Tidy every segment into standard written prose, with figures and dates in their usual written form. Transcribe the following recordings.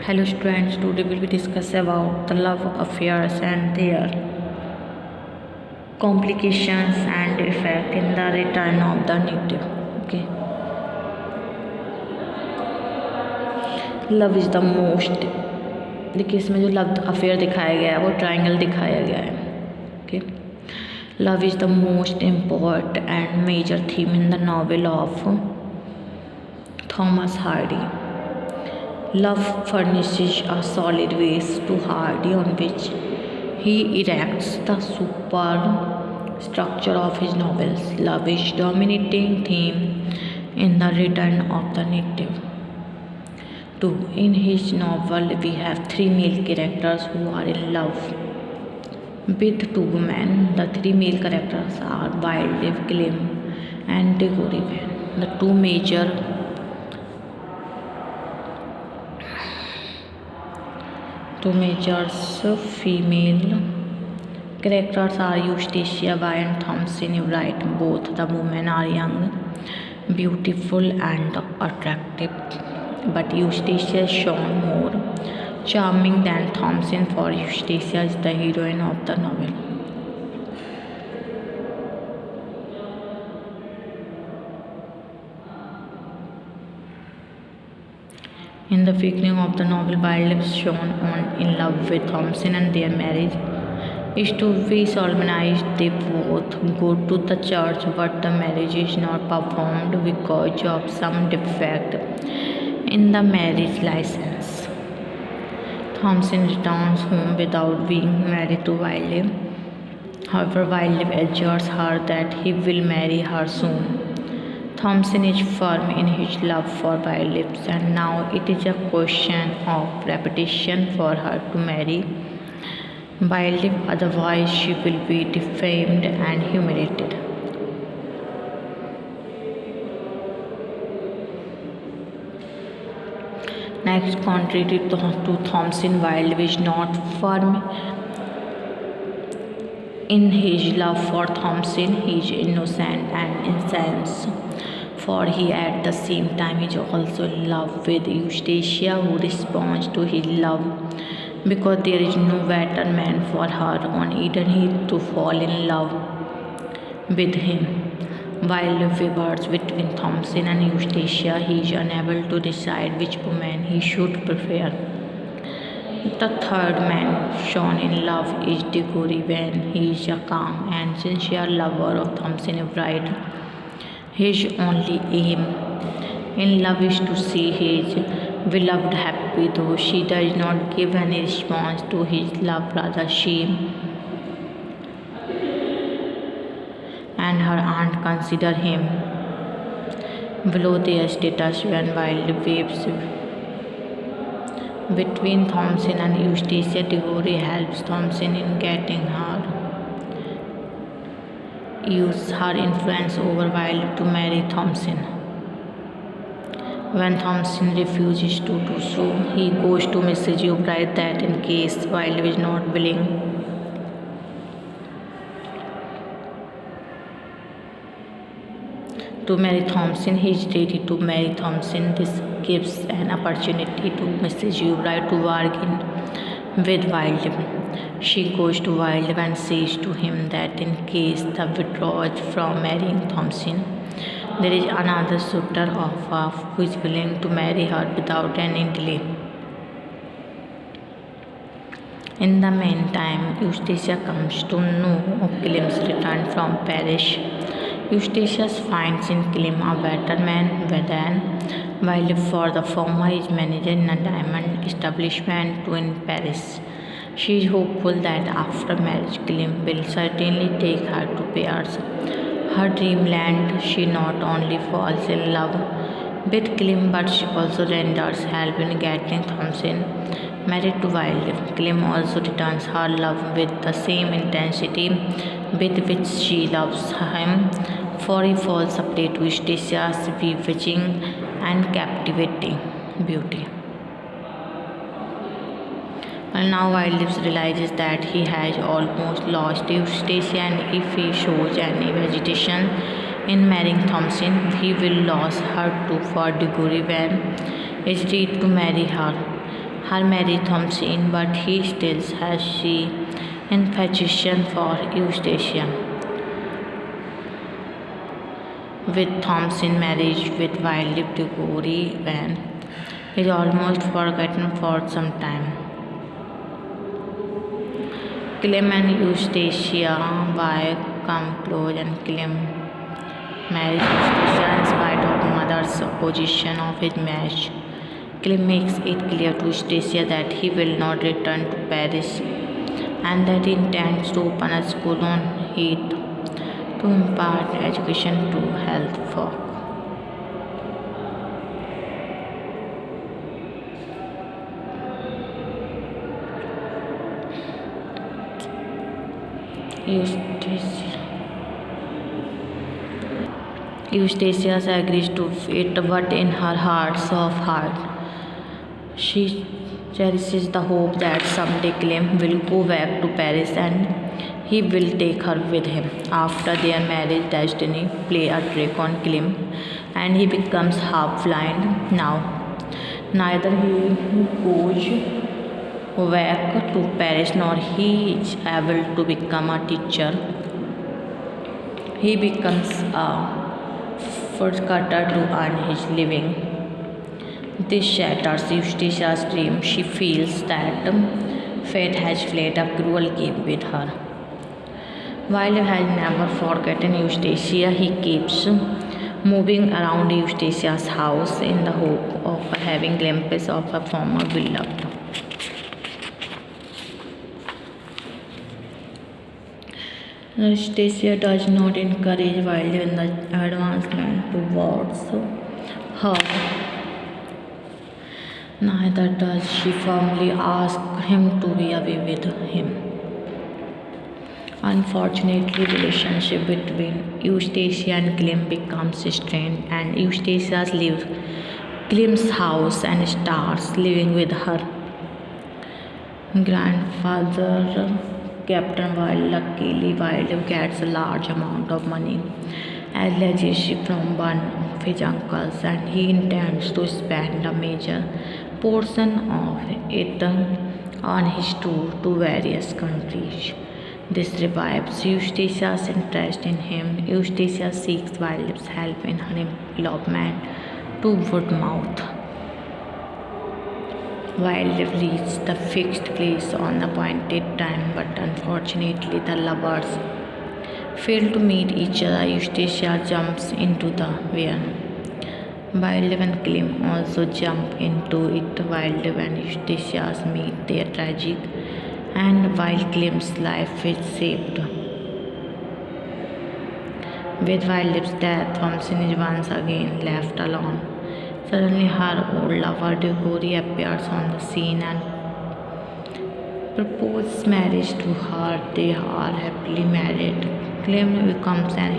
Hello students, today we will discuss about the love affairs and their complications and effect in the return of the native. Okay. Love is the most, देखिए इसमें जो love affair दिखाया गया है वो triangle दिखाया गया है. Okay. Love is the most important and major theme in the novel of Thomas Hardy. Love furnishes a solid base to Hardy on which he erects the superstructure of his novels. Love is dominating theme in The Return of the Native. Too, in his novel, we have three male characters who are in love with two women. The three male characters are Wildlife, Glim, and Diggory Van. The two major female characters are Eustacia and Thompson Wright. Both the women are young, beautiful, and attractive, but Eustacia is shown more charming than Thompson, for Eustacia is the heroine of the novel. In the beginning of the novel, Wildlife is shown in love with Thompson, and their marriage is to be solemnized. They both go to the church, but the marriage is not performed because of some defect in the marriage license. Thompson returns home without being married to Wildlife. However, Wildlife assures her that he will marry her soon. Thompson is firm in his love for Wildlife, and now it is a question of reputation for her to marry Wildlife, otherwise she will be defamed and humiliated. Next, contrary to Thompson, Wildlife is not firm in his love for Thompson. He is innocent and incensed, for he at the same time is also in love with Eustacia, who responds to his love because there is no better man for her on Eden Hill to fall in love with him. While wavers between Thompson and Eustacia, he is unable to decide which woman he should prefer. The third man shown in love is Diggory Van. He is a calm and sincere lover of Thompson Wright. His only aim in love is to see his beloved happy, though she does not give any response to his love. Rather, she and her aunt consider him below their status. When Wildlife waves between Thompson and Eustacia, Diggory helps Thompson in getting her use her influence over Wildlife to marry Thompson. When Thompson refuses to do so, he goes to Mrs. Wright that in case Wildlife is not willing to marry Thompson, he is ready to marry Thompson. This gives an opportunity to Mrs. Wright to bargain with Wildlife. She goes to Wildlife and says to him that in case the withdraws from marrying Thompson, there is another suitor of her who is willing to marry her without any delay. In the meantime, Eustacia comes to know of Glim's return from Paris. Eustacia finds in Glim a better man than Wildlife, for the former is manager in a diamond establishment in Paris. She is hopeful that after marriage, Glim will certainly take her to Paris, her dreamland. She not only falls in love with Glim, but she also renders help in getting Thompson married to Wildlife. Glim also returns her love with the same intensity with which she loves him, for he falls a prey to Eustatia's bewitching and captivating beauty. And now Wildlife realizes that he has almost lost Eustacia, and if he shows any hesitation in marrying Thompson, he will lose her too, for Diggory Van is ready to marry her. her marriage Thompson, but he still has she infatuation for Eustacia. With Thompson marriage with Wildlife Diggory Van is almost forgotten for some time. Clem and Eustacia by come close and Clem marries Eustacia in spite of mother's opposition of his marriage. Clem makes it clear to Eustacia that he will not return to Paris and that he intends to open a school on Heath to impart education to health folk. Eustacia agrees to it, but in her hearts of heart, she cherishes the hope that someday Clem will go back to Paris and he will take her with him. After their marriage, destiny play a trick on Clem and he becomes half blind. Now, neither he goes back to Paris nor he is able to become a teacher. He becomes a woodcutter to earn his living. This shatters Eustatia's dream. She feels that fate has played a cruel game with her. While he has never forgotten Eustacia, he keeps moving around Eustatia's house in the hope of having glimpses of a former beloved. Eustacia does not encourage Wilde in the advancement towards her. Neither does she firmly ask him to be away with him. Unfortunately, relationship between Eustacia and Clem becomes strained, and Eustacia leaves Clem's house and starts living with her grandfather, Captain Wilde. Luckily, Wilde gets a large amount of money as legacy from one of his uncles, and he intends to spend a major portion of it on his tour to various countries. This revives Eustatia's interest in him. Eustacia seeks Wilde's help in her elopement to Woodmouth. Wilde reaches the fixed place on the appointed time, but unfortunately the lovers fail to meet each other. Eustacia jumps into the van. Wilde and Clem also jump into it. Wilde and Eustacia meet their tragic and while Clem's life is saved. With Wilde's death, Thompson is once again left alone. Suddenly, her old lover Diggory appears on the scene and proposes marriage to her. They are happily married. Clem becomes an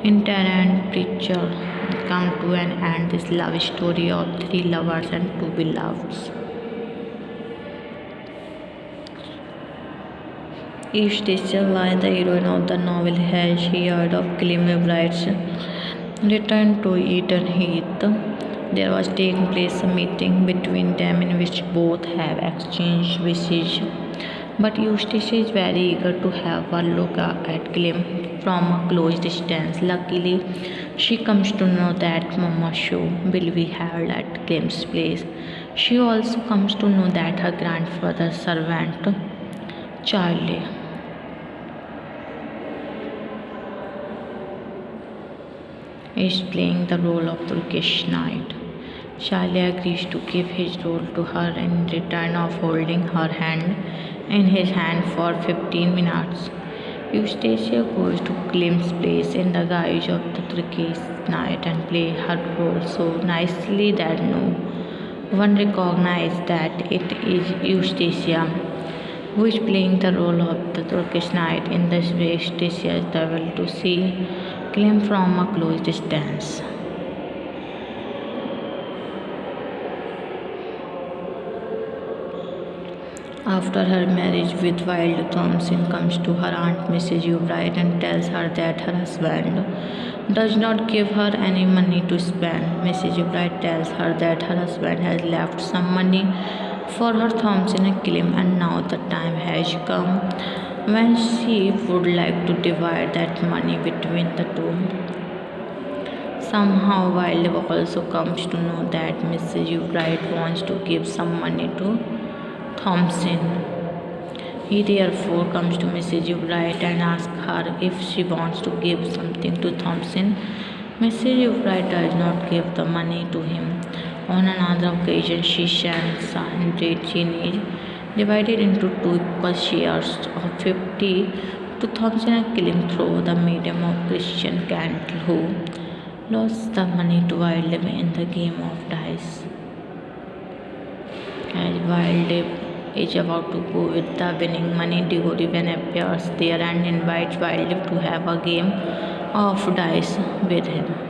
itinerant preacher. Come to an end this love story of three lovers and two beloveds. Eustacia, why the heroine of the novel, has she heard of Clem Bright's return to Eden Heath? There was taking place a meeting between them in which both have exchanged wishes. But Eustacia is very eager to have a look at Clem from a close distance. Luckily, she comes to know that Mama show will be held at Clem's place. She also comes to know that her grandfather's servant, Charlie, is playing the role of Turkish knight. Charlie agrees to give his role to her in return of holding her hand in his hand for 15 minutes. Eustacia goes to Clem's place in the guise of the Turkish knight and plays her role so nicely that no one recognizes that it is Eustacia who is playing the role of the Turkish knight. In this way, Eustacia is able to see Clem from a close distance. After her marriage with Wilde, Thompson comes to her aunt Mrs. Wright and tells her that her husband does not give her any money to spend. Mrs. Wright tells her that her husband has left some money for her Thompson a claim, and now the time has come when she would like to divide that money between the two. Somehow, Wilde also comes to know that Mrs. Wright wants to give some money to Thompson. He therefore comes to Mrs. Wright and asks her if she wants to give something to Thompson. Mrs. Wright does not give the money to him. On another occasion, she sends 100 guineas divided into two equal shares of 50 to Thompson and Killing through the medium of Christian Candle, who lost the money to Wilde in the game of dice. As Wilde is about to go with the winning money, Dorian appears there and invites Wilde to have a game of dice with him.